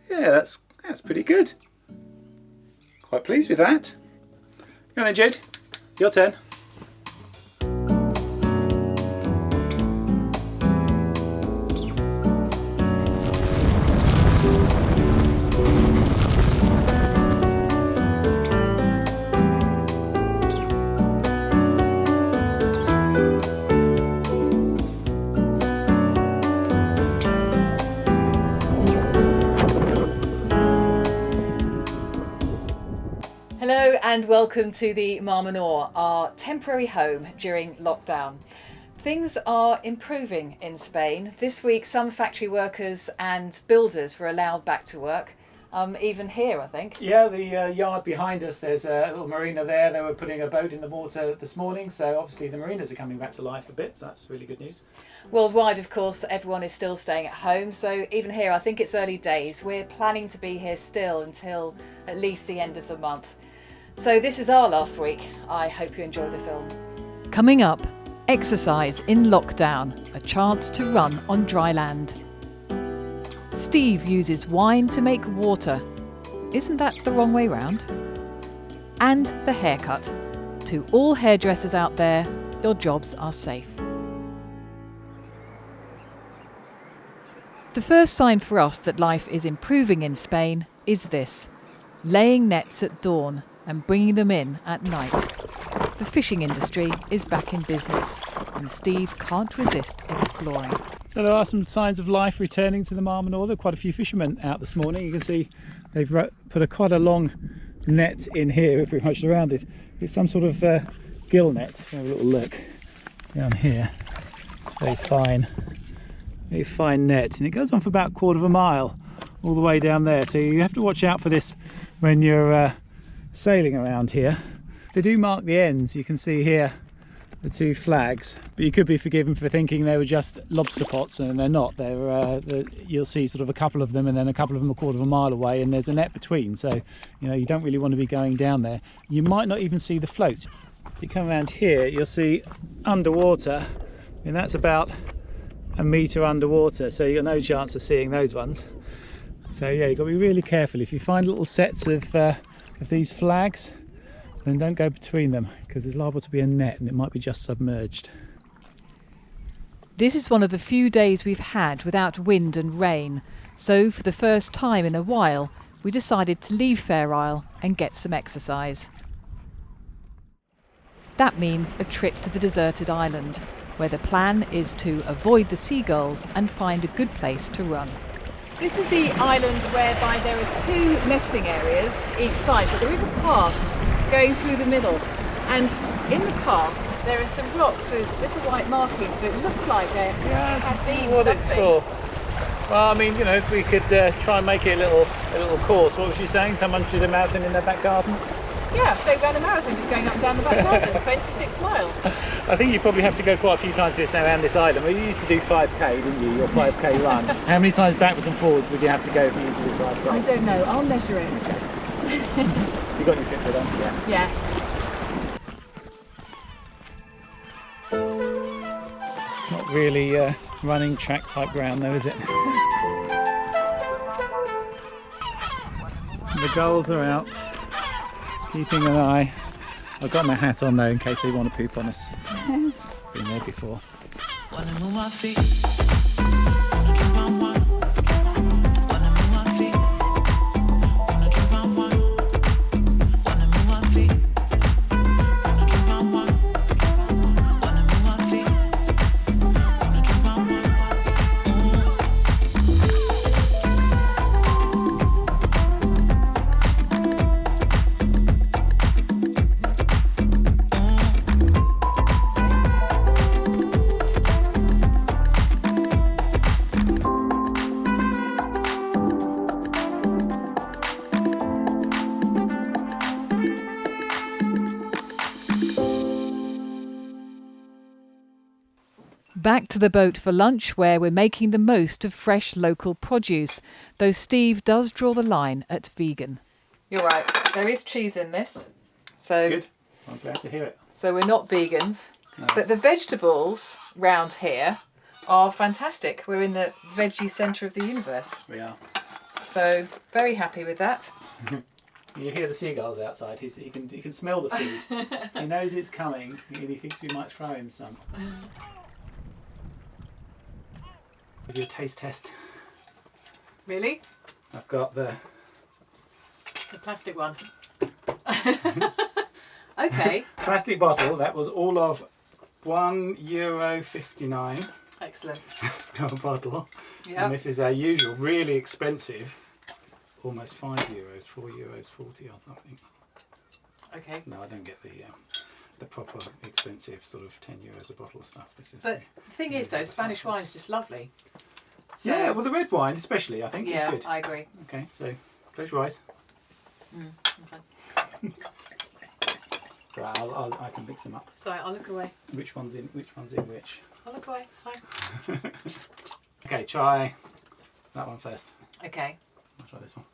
Yeah, that's pretty good. Quite pleased with that. Go on then, Jude. Your turn. Hello and welcome to the Marmanor, our temporary home during lockdown. Things are improving in Spain. This week some factory workers and builders were allowed back to work, even here I think. Yeah, the yard behind us, there's a little marina there. They were putting a boat in the water this morning, so obviously the marinas are coming back to life a bit, so that's really good news. Worldwide, of course, everyone is still staying at home, so even here I think it's early days. We're planning to be here still until at least the end of the month. So this is our last week. I hope you enjoy the film. Coming up, exercise in lockdown, a chance to run on dry land. Steve uses wine to make water. Isn't that the wrong way round? And the haircut. To all hairdressers out there, your jobs are safe. The first sign for us that life is improving in Spain is this: laying nets at dawn and bringing them in at night. The fishing industry is back in business, and Steve can't resist exploring. So there are some signs of life returning to the Marmanor. There are quite a few fishermen out this morning. You can see they've put quite a long net in here, pretty much around it. It's some sort of gill net. Have a little look down here. Very fine net, and it goes on for about a quarter of a mile all the way down there. So you have to watch out for this when you're sailing around here. They do mark the ends. You can see here the two flags, but you could be forgiven for thinking they were just lobster pots, and they're not. You'll see sort of a couple of them, and then a couple of them a quarter of a mile away, and there's a net between, so you don't really want to be going down there. You might not even see the floats. If you come around here, you'll see underwater, and that's about a metre underwater, so you've got no chance of seeing those ones. So yeah, you've got to be really careful. If you find little sets of these flags, then don't go between them, because there's liable to be a net and it might be just submerged. This is one of the few days we've had without wind and rain, so for the first time in a while we decided to leave Fair Isle and get some exercise. That means a trip to the deserted island, where the plan is to avoid the seagulls and find a good place to run. This is the island whereby there are two nesting areas each side, but there is a path going through the middle, and in the path there are some rocks with little white markings, so it looks like they have been what something. It's for. Well, I mean, if we could try and make it a little course. What was she saying? Someone did a marathon in their back garden? Yeah, they ran a marathon just going up and down the back garden, 26 miles. I think you probably have to go quite a few times to get around this island. Well, you used to do 5k, didn't you? Your 5k run. How many times backwards and forwards would you have to go for you to do 5k? I don't know, I'll measure it. You got your Fitbit on? Yeah. Yeah. Not really running track type ground though, is it? The gulls are out, keeping an eye. I've got my hat on though in case they want to poop on us. Been there before. Wanna move my feet. Wanna jump on one. Wanna move my feet. Wanna jump on one. Wanna move my feet. Wanna jump on one. Wanna move my feet. Wanna jump on one. Back to the boat for lunch, where we're making the most of fresh local produce, though Steve does draw the line at vegan. You're right, there is cheese in this. So Good, I'm glad to hear it. So we're not vegans, No. but the vegetables round here are fantastic. We're in the veggie centre of the universe. We are. So very happy with that. You hear the seagulls outside. He can smell the food. He knows it's coming, and he thinks we might throw him some. Give you a taste test. Really? I've got the plastic one. Okay. plastic bottle. That was all of €1.59. Excellent. For a bottle. Yeah. And this is our usual, really expensive, almost €5, €4.40 or something. Okay. No, I don't get the proper expensive sort of €10 a bottle stuff. This is. But the thing is, though, Spanish wine is just lovely. So, Yeah, well, the red wine especially, I think, is good. I agree. Okay, so close your eyes. Okay. So I can mix them up. Sorry, I'll look away. Which one's in which? I'll look away, it's fine. Okay, try that one first. Okay. I'll try this one.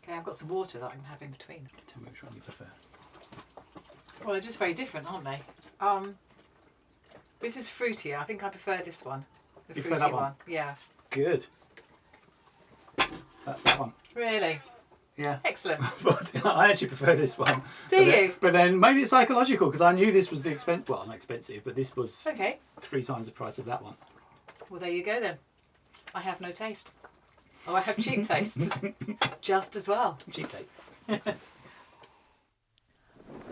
Okay, I've got some water that I can have in between. Tell me which one you prefer. Well, they're just very different, aren't they? This is fruitier. I think I prefer this one. The You fruity prefer that one? one. Yeah. Good. That's that one. Really? Yeah. Excellent. But I actually prefer this one. Do you? But then maybe it's psychological because I knew this was the expensive. Well, not expensive, but this was Okay. 3 times the price of that one. Well, there you go then. I have no taste. Oh, I have cheap taste. Just as well. Cheap date. Excellent.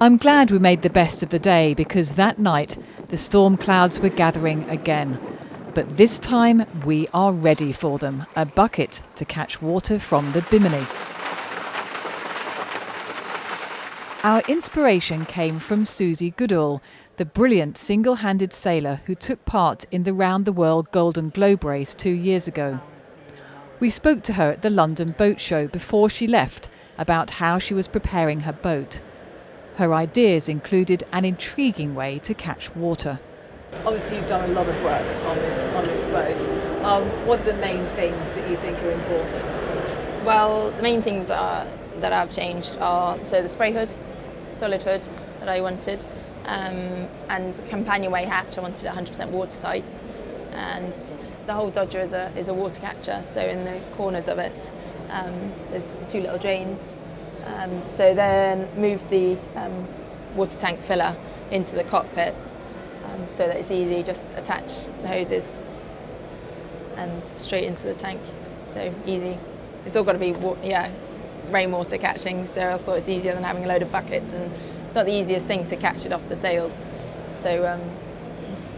I'm glad we made the best of the day because that night the storm clouds were gathering again. But this time we are ready for them. A bucket to catch water from the Bimini. Our inspiration came from Susie Goodall, the brilliant single-handed sailor who took part in the Round the World Golden Globe race 2 years ago. We spoke to her at the London Boat Show before she left about how she was preparing her boat. Her ideas included an intriguing way to catch water. Obviously, you've done a lot of work on this boat. What are the main things that you think are important? Well, the main things that I've changed are the spray hood, solid hood that I wanted, and the companionway hatch I wanted 100% watertight, and the whole dodger is a water catcher. So in the corners of it, there's 2 little drains. So then moved the water tank filler into the cockpits. So that it's easy, just attach the hoses and straight into the tank. So easy. It's all got to be rainwater catching, so I thought it's easier than having a load of buckets, and it's not the easiest thing to catch it off the sails. So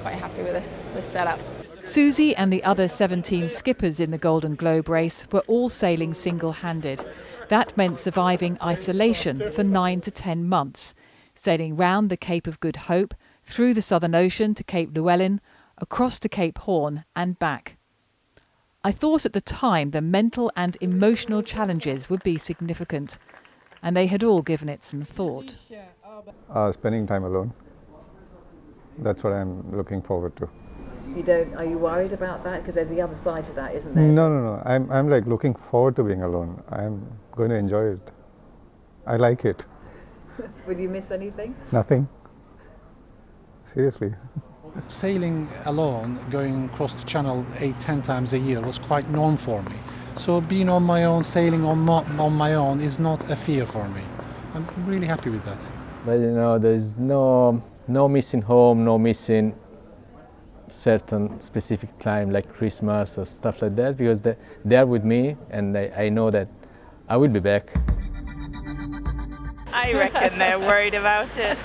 quite happy with this setup. Susie and the other 17 skippers in the Golden Globe race were all sailing single-handed. That meant surviving isolation for 9 to 10 months, sailing round the Cape of Good Hope, through the Southern Ocean to Cape Llewellyn, across to Cape Horn and back. I thought at the time the mental and emotional challenges would be significant, and they had all given it some thought. Spending time alone. That's what I'm looking forward to. Are you worried about that? Because there's the other side to that, isn't there? No. I'm like looking forward to being alone. I'm going to enjoy it. I like it. Will you miss anything? Nothing. Seriously. Sailing alone, going across the channel 8-10 times a year was quite known for me. So being on my own, sailing on my own is not a fear for me. I'm really happy with that. But there's no missing home, no missing certain specific time like Christmas or stuff like that, because they're with me and I know that I will be back. I reckon they're worried about it.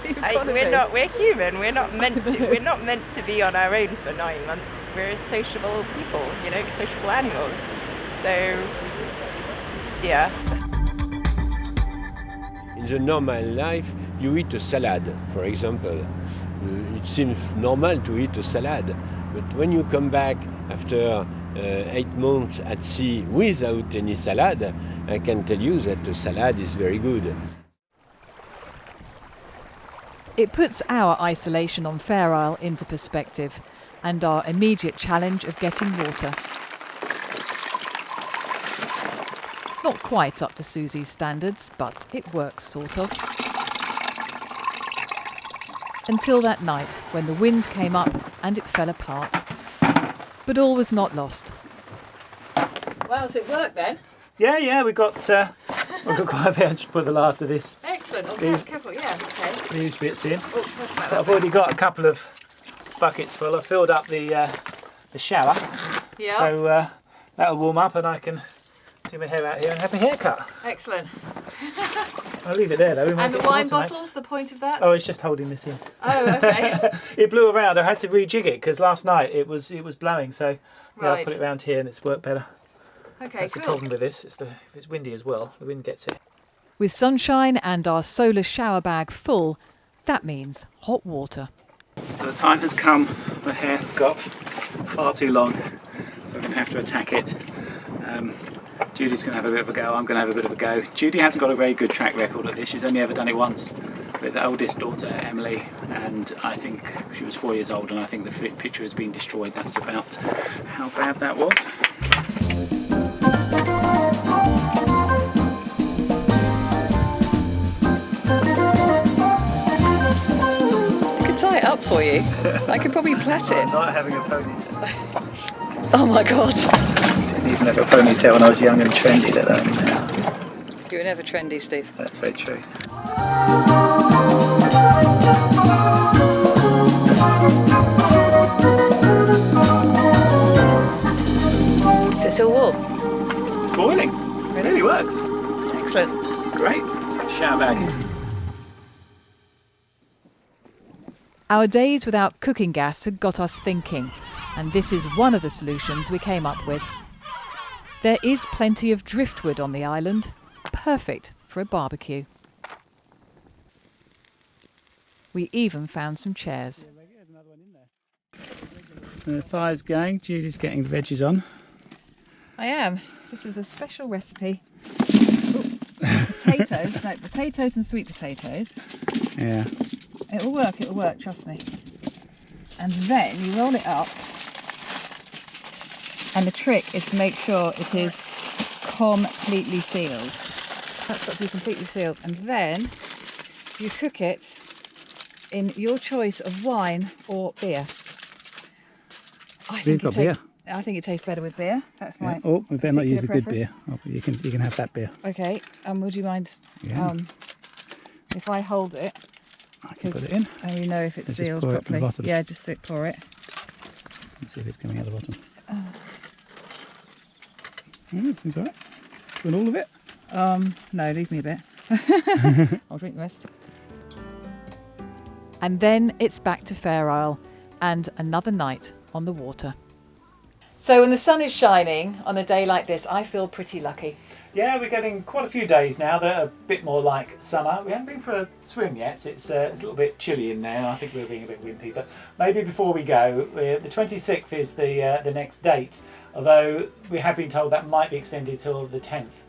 We're human. We're not meant to be on our own for 9 months. We're sociable people, sociable animals. So, yeah. In the normal life, you eat a salad, for example. It seems normal to eat a salad, but when you come back after 8 months at sea without any salad, I can tell you that a salad is very good. It puts our isolation on Fair Isle into perspective, and our immediate challenge of getting water. Not quite up to Susie's standards, but it works sort of. Until that night when the wind came up and it fell apart. But all was not lost. Well, does it work then? Yeah, we've got quite a bit. I'll just put the last of this. Excellent. Oh, careful. Yeah, okay. These bits in. Oh, But I've already got a couple of buckets full. I've filled up the shower. Yeah. So that'll warm up and I can do my hair out here and have my hair cut. Excellent. I'll leave it there though. And the wine bottles, the point of that? Oh, it's just holding this in. Oh, okay. It blew around. I had to rejig it because last night it was blowing. So yeah, Right. I put it around here and it's worked better. Okay, That's the cool. problem with this. If it's windy as well, the wind gets it. With sunshine and our solar shower bag full, that means hot water. So the time has come. The hair's got far too long, so I'm going to have to attack it. Judy's going to have a bit of a go. I'm going to have a bit of a go. Judy hasn't got a very good track record at this. She's only ever done it once with the oldest daughter, Emily, and I think she was 4 years old, and I think the picture has been destroyed. That's about how bad that was. I could tie it up for you. I could probably plait it. I'm not having a ponytail. Oh my god. Didn't even have a ponytail when I was young and trendy like that now. You were never trendy, Steve. That's very true. It's still warm. It's boiling. It really works. Excellent. Great. Shower bag. Our days without cooking gas had got us thinking, and this is one of the solutions we came up with. There is plenty of driftwood on the island, perfect for a barbecue. We even found some chairs. So the fire's going. Judy's getting the veggies on. I am. This is a special recipe. Potatoes and sweet potatoes. Yeah. It'll work, trust me. And then you roll it up. And the trick is to make sure it is completely sealed. That's got to be completely sealed. And then you cook it in your choice of wine or beer. We've got beer. I think it tastes better with beer. That's my. Yeah. Oh, we better not use a good preference. beer. Oh, you can have that beer. Okay. Would you mind? Yeah. If I hold it, I can put it in. and we know if it's Just sealed pour it from the properly. bottom. Yeah, just pour it. Let's see if it's coming out the bottom. It seems alright. Want all of it? No, leave me a bit. I'll drink the rest. And then it's back to Fair Isle and another night on the water. So when the sun is shining on a day like this, I feel pretty lucky. Yeah, we're getting quite a few days now that are a bit more like summer. We haven't been for a swim yet. It's a little bit chilly in there. I think we're being a bit wimpy. But maybe before we go, the 26th is the next date. Although we have been told that might be extended till the 10th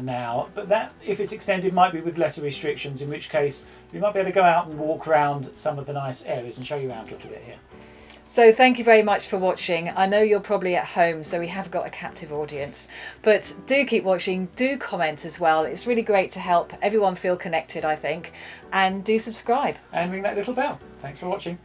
now. But that, if it's extended, might be with lesser restrictions, in which case we might be able to go out and walk around some of the nice areas and show you around a little bit here. So thank you very much for watching. I know you're probably at home, so we have got a captive audience. But do keep watching, do comment as well. It's really great to help everyone feel connected, I think. And do subscribe. And ring that little bell. Thanks for watching.